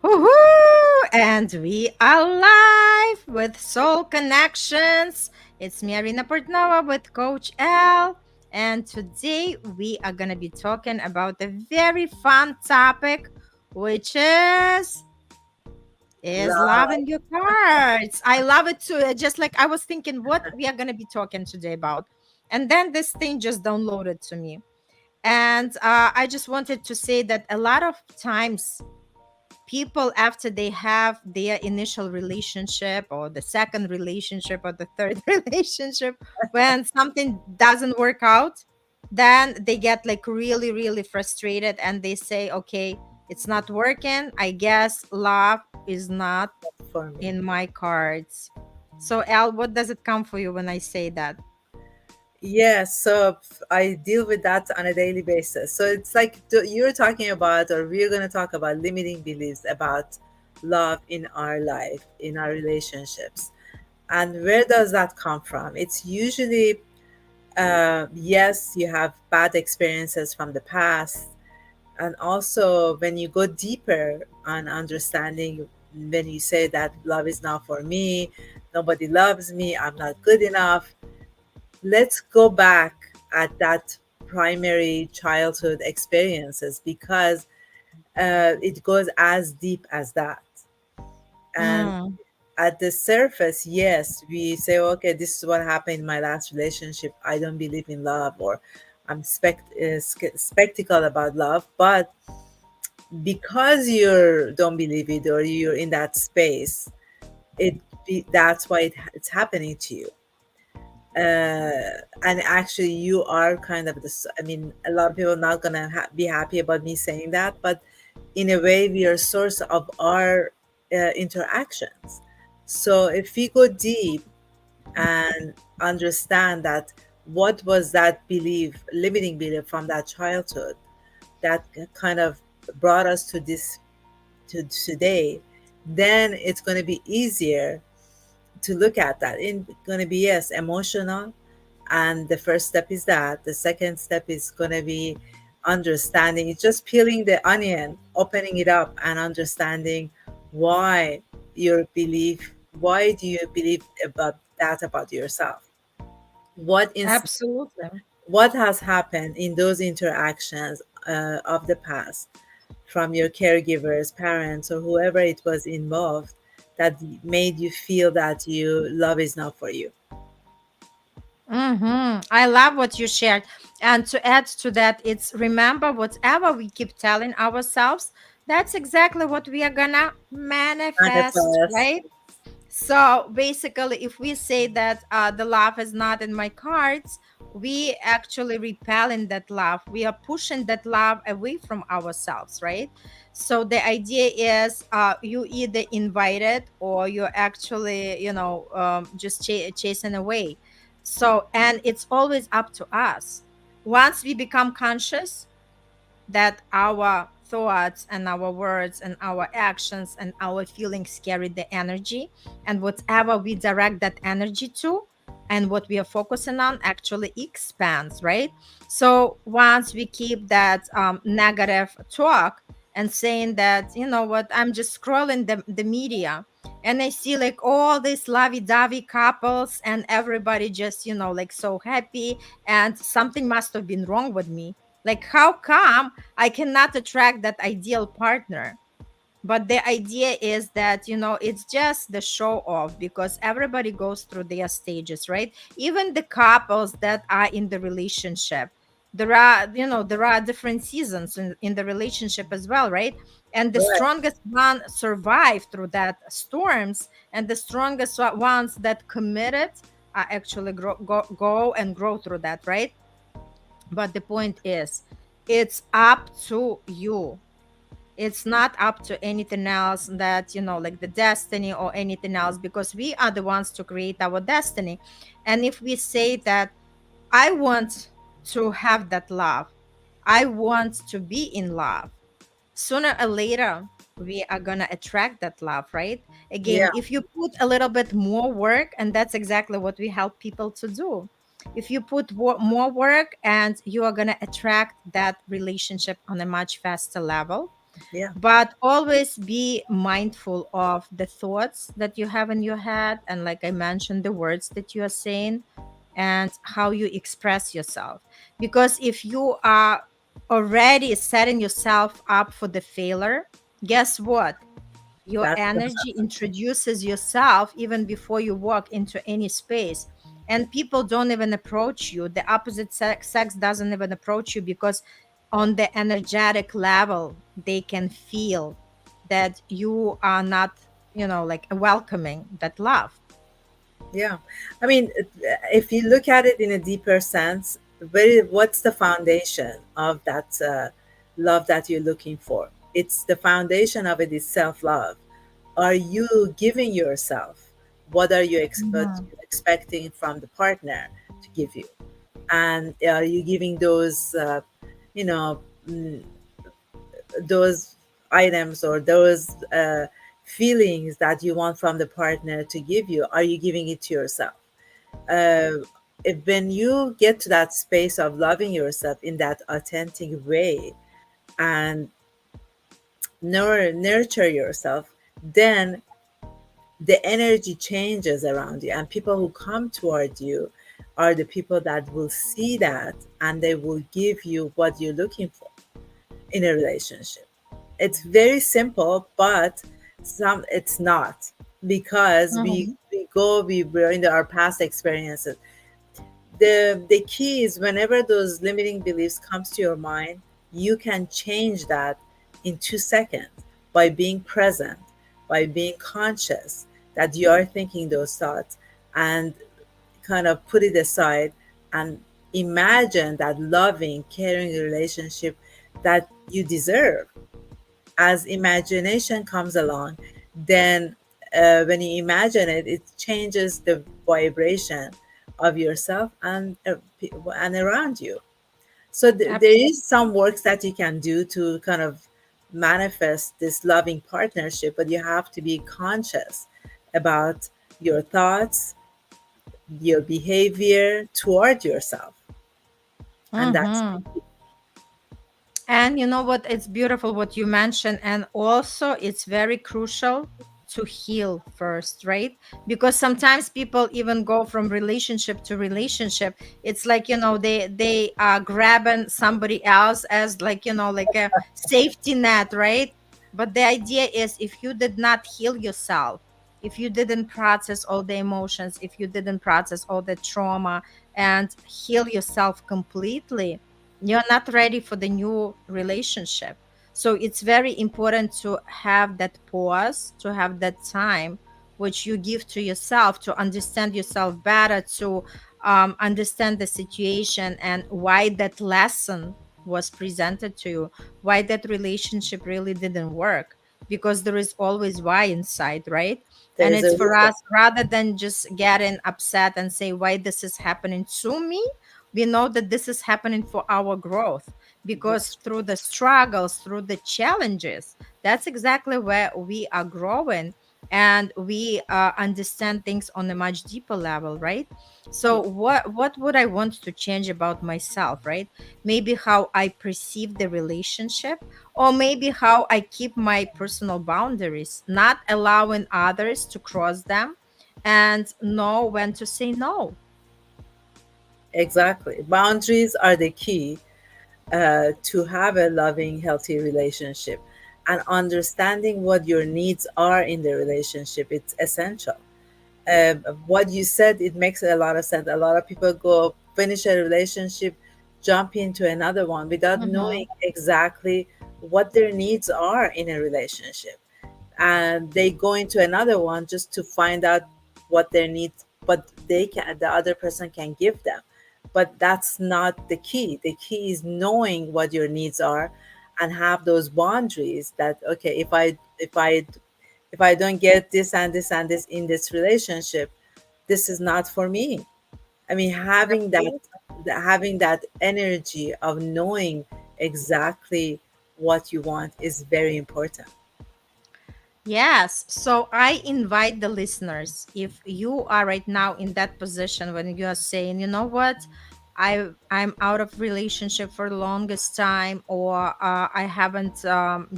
Woohoo! And we are live with Soul Connections. It's me, Irina Portnova, with Coach L. And today we are going to be talking about a very fun topic, which is Love. loving your cards. I love it too. Just like I was thinking what we are going to be talking today about. And then this thing just downloaded to me. And I just wanted to say that a lot of times people after they have their initial relationship or the second relationship or the third relationship, when something doesn't work out, then they get like really frustrated and they say, okay, it's not working, I guess love is not For me. in my cards. So Al, what does it come for you when I say that? Yes, I deal with that on a daily basis. So it's like you're talking about, or we're going to talk about limiting beliefs about love in our life, in our relationships. And where does that come from? It's usually, yes, you have bad experiences from the past. And also, when you go deeper on understanding, when you say that love is not for me, nobody loves me, I'm not good enough, let's go back at that primary childhood experiences because it goes as deep as that. And Mm, at the surface, yes, we say, okay, this is what happened in my last relationship. I don't believe in love, or I'm skeptical about love. But because you don't believe it, or you're in that space, that's why it's happening to you. And actually you are kind of this, I mean, a lot of people are not gonna be happy about me saying that, but in a way we are source of our interactions. So if we go deep and understand that what was that belief, limiting belief from that childhood, that kind of brought us to this, to today, then it's going to be easier to look at that. It's going to be, yes, emotional. And the first step is that. The second step is going to be understanding. It's just peeling the onion, opening it up, and understanding why your belief, why do you believe about that about yourself? What is absolutely. what has happened in those interactions of the past from your caregivers, parents, or whoever it was involved that made you feel that you love is not for you. I love what you shared. And to add to that, it's remember whatever we keep telling ourselves, that's exactly what we are gonna manifest, Manifest. right? So basically, if we say that the love is not in my cards, we actually repelling that love. We are pushing that love away from ourselves, right? So the idea is you either invite it or you're actually, just chasing away. So, and it's always up to us. Once we become conscious, that our thoughts and our words and our actions and our feelings carry the energy, and whatever we direct that energy to and what we are focusing on actually expands, right? So once we keep that negative talk and saying that, you know what, I'm just scrolling the media and I see like all these lovey-dovey couples and everybody just, like so happy, and something must have been wrong with me. Like, how come I cannot attract that ideal partner? But the idea is that, it's just the show off, because everybody goes through their stages, right? Even the couples that are in the relationship, there are different seasons in the relationship as well, right? And the Right. strongest one survive through that storms, and the strongest ones that committed are actually go and grow through that, right? But the point is, it's up to you. It's not up to anything else, that, like the destiny or anything else, because we are the ones to create our destiny. And if we say that, I want to have that love, I want to be in love, sooner or later, we are going to attract that love, right? Yeah. Again, if you put a little bit more work, and that's exactly what we help people to do. If you put more work, and you are going to attract that relationship on a much faster level. Yeah, But always be mindful of the thoughts that you have in your head, and like I mentioned, the words that you are saying and how you express yourself. Because if you are already setting yourself up for the failure, guess what? Your that's gonna energy introduces yourself even before you walk into any space. And people don't even approach you. The opposite sex doesn't even approach you, because on the energetic level, they can feel that you are not, like welcoming that love. Yeah, I mean, if you look at it in a deeper sense, what's the foundation of that love that you're looking for? It's the foundation of it is self-love. Are you giving yourself? What are you Mhm. expecting from the partner to give you? And are you giving those, you know, mm, those items or those feelings that you want from the partner to give you? Are you giving it to yourself? uh, if when you get to that space of loving yourself in that authentic way and nurture yourself, then the energy changes around you, and people who come toward you are the people that will see that, and they will give you what you're looking for in a relationship. It's very simple, but it's not, because Mhm. we're in our past experiences. The key is whenever those limiting beliefs comes to your mind, you can change that in 2 seconds by being present, by being conscious that you are thinking those thoughts, and kind of put it aside and imagine that loving, caring relationship that you deserve. As imagination comes along, then when you imagine it, it changes the vibration of yourself and around you. So there is some works that you can do to kind of manifest this loving partnership, but you have to be conscious about your thoughts, your behavior toward yourself, and that's Mhm. And you know what? It's beautiful what you mentioned. And also, it's very crucial to heal first, right? Because sometimes people even go from relationship to relationship. It's like, they are grabbing somebody else as, like, like a safety net, right? But the idea is, if you did not heal yourself, if you didn't process all the emotions, if you didn't process all the trauma and heal yourself completely, you're not ready for the new relationship. So it's very important to have that pause, to have that time which you give to yourself, to understand yourself better, to understand the situation and why that lesson was presented to you, why that relationship really didn't work, because there is always why inside, right? And there's it's a for reason. us, rather than just getting upset and say why this is happening to me, we know that this is happening for our growth, because That's through the struggles, through the challenges, that's exactly where we are growing, and we understand things on a much deeper level, right? So yeah, what would I want to change about myself, right? Maybe how I perceive the relationship, or maybe how I keep my personal boundaries, not allowing others to cross them, and know when to say no. exactly. Boundaries are the key to have a loving, healthy relationship. And understanding what your needs are in the relationship, it's essential. What you said, it makes a lot of sense. A lot of people go finish a relationship, jump into another one without knowing Mhm. exactly what their needs are in a relationship, and they go into another one just to find out what their needs, but the other person can give them. But that's not the key. The key is knowing what your needs are and have those boundaries that, okay, if I don't get this and this and this in this relationship, this is not for me. I mean, having that energy of knowing exactly what you want is very important. Yes. So I invite the listeners, if you are right now in that position when you are saying, you know what? I'm out of relationship for the longest time, or I haven't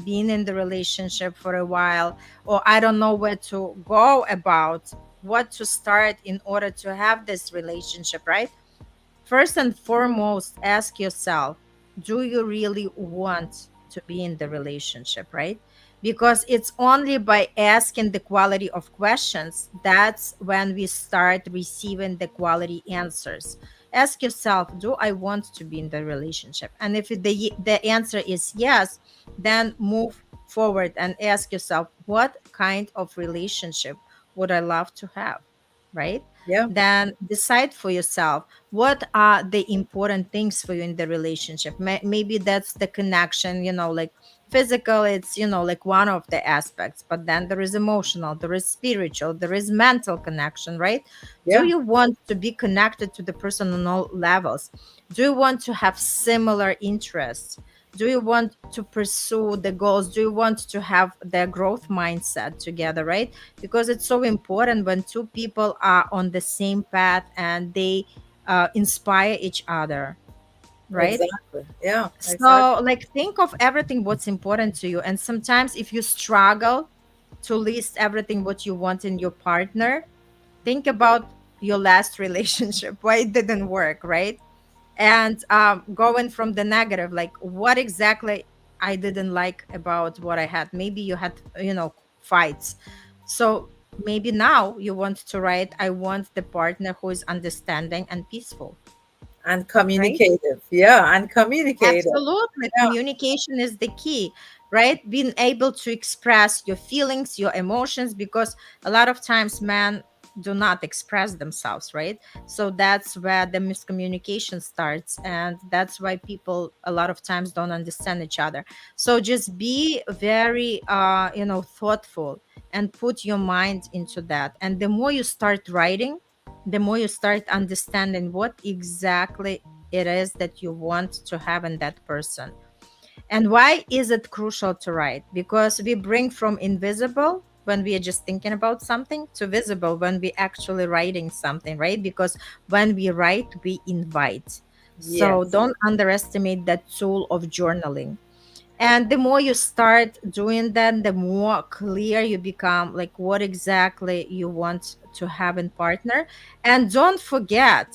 been in the relationship for a while, or I don't know where to go about what to start in order to have this relationship, right? First and foremost, ask yourself, do you really want to be in the relationship, right? Because it's only by asking the quality of questions that's when we start receiving the quality answers. Ask yourself, do I want to be in the relationship? And if the answer is yes, then move forward and ask yourself, what kind of relationship would I love to have, right? Yeah. Then decide for yourself, what are the important things for you in the relationship. Maybe that's the connection, like physical, it's like one of the aspects, but then there is emotional, there is spiritual, there is mental connection, right? Do Yeah. you want to be connected to the person on all levels? Do you want to have similar interests? Do you want to pursue the goals? Do you want to have the growth mindset together, right? Because it's so important when two people are on the same path and they inspire each other, right? Exactly. Yeah. So, Exactly. like, think of everything what's important to you. And sometimes, if you struggle to list everything what you want in your partner, think about your last relationship, why it didn't work, right? And going from the negative, like, what exactly I didn't like about what I had. Maybe you had, fights. So maybe now you want to write, I want the partner who is understanding and peaceful, And right? communicative. Yeah. And communicative. Absolutely. Yeah. Communication is the key, right? Being able to express your feelings, your emotions, because a lot of times men do not express themselves, right? So that's where the miscommunication starts. And that's why people a lot of times don't understand each other. So just be very, thoughtful and put your mind into that. And the more you start writing, the more you start understanding what exactly it is that you want to have in that person. And why is it crucial to write? Because we bring from invisible when we are just thinking about something to visible when we actually writing something, right? Because when we write, we invite. So Yes. don't underestimate that tool of journaling. And the more you start doing that, the more clear you become, like what exactly you want to have in partner. And don't forget,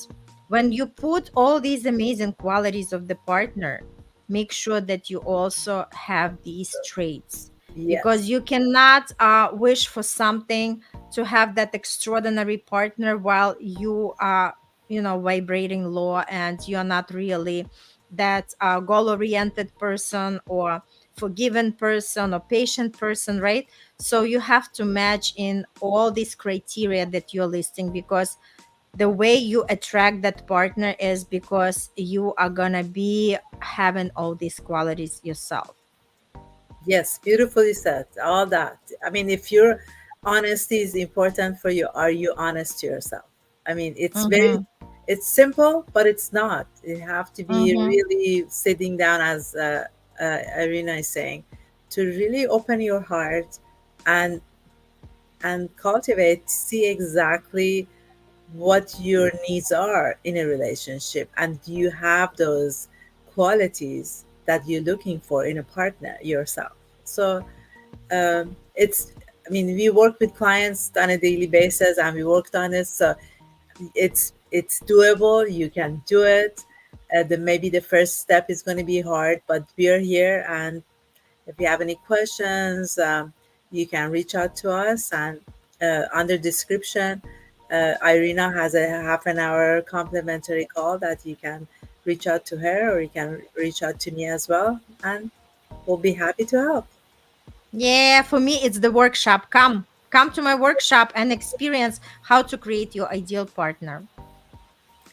when you put all these amazing qualities of the partner, make sure that you also have these traits, because Yes. you cannot wish for something to have that extraordinary partner while you are, vibrating low, and you're not really that goal oriented person, or forgiven person, or patient person, right? So you have to match in all these criteria that you're listing, because the way you attract that partner is because you are gonna be having all these qualities yourself. Yes, beautifully said. All that. I mean, if your honesty is important for you, are you honest to yourself? I mean, Mm-hmm. it's simple, but it's not. You have to be Mm-hmm. really sitting down, as Irina is saying, to really open your heart and cultivate, see exactly what your needs are in a relationship, and do you have those qualities that you're looking for in a partner yourself. So it's, I mean, we work with clients on a daily basis and we worked on it, so it's doable. You can do it. Maybe the first step is going to be hard, but we're here, and if you have any questions, you can reach out to us. And under description, Irina has a half an hour complimentary call that you can reach out to her, or you can reach out to me as well, and we'll be happy to help. Yeah, for me, it's the workshop. Come to my workshop and experience how to create your ideal partner.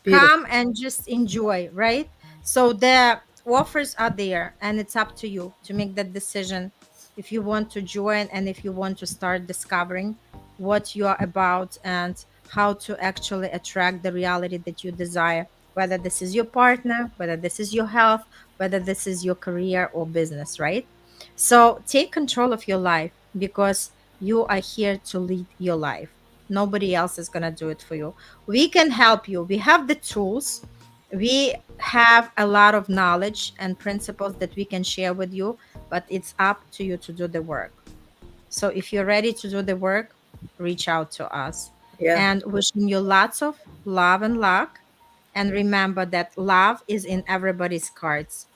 Beautiful. Come and just enjoy, right? So the offers are there, and it's up to you to make that decision if you want to join, and if you want to start discovering what you are about and how to actually attract the reality that you desire, whether this is your partner, whether this is your health, whether this is your career or business, right? So take control of your life, because you are here to lead your life. Nobody else is going to do it for you. We can help you. We have the tools, We have a lot of knowledge and principles that we can share with you, but it's up to you to do the work. So if you're ready to do the work, reach out to us. Yeah. And wishing you lots of love and luck. And remember that love is in everybody's cards,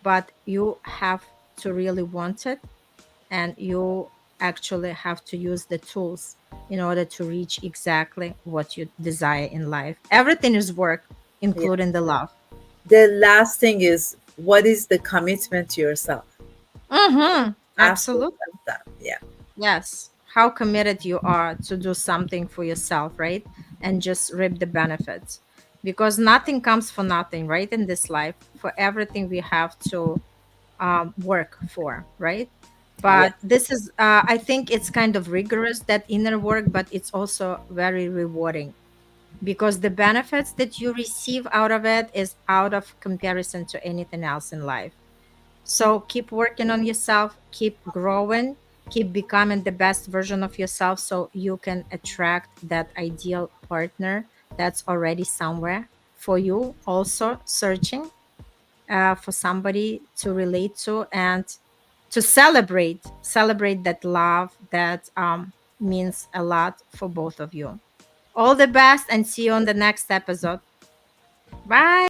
but you have to really want it, and you actually have to use the tools in order to reach exactly what you desire in life. Everything is work, Yeah. including the love. The last thing is, what is the commitment to yourself? Mm-hmm. Ask Absolutely. yourself that. Yeah. Yes. How committed you are to do something for yourself, right? And just reap the benefits. Because nothing comes for nothing, right? In this life, for everything we have to work for, right? Yeah. But this is, I think it's kind of rigorous, that inner work, but it's also very rewarding, because the benefits that you receive out of it is out of comparison to anything else in life. So keep working on yourself, keep growing, keep becoming the best version of yourself, so you can attract that ideal partner that's already somewhere for you, also searching for somebody to relate to, and to celebrate that love that means a lot for both of you. All the best, and see you on the next episode. Bye.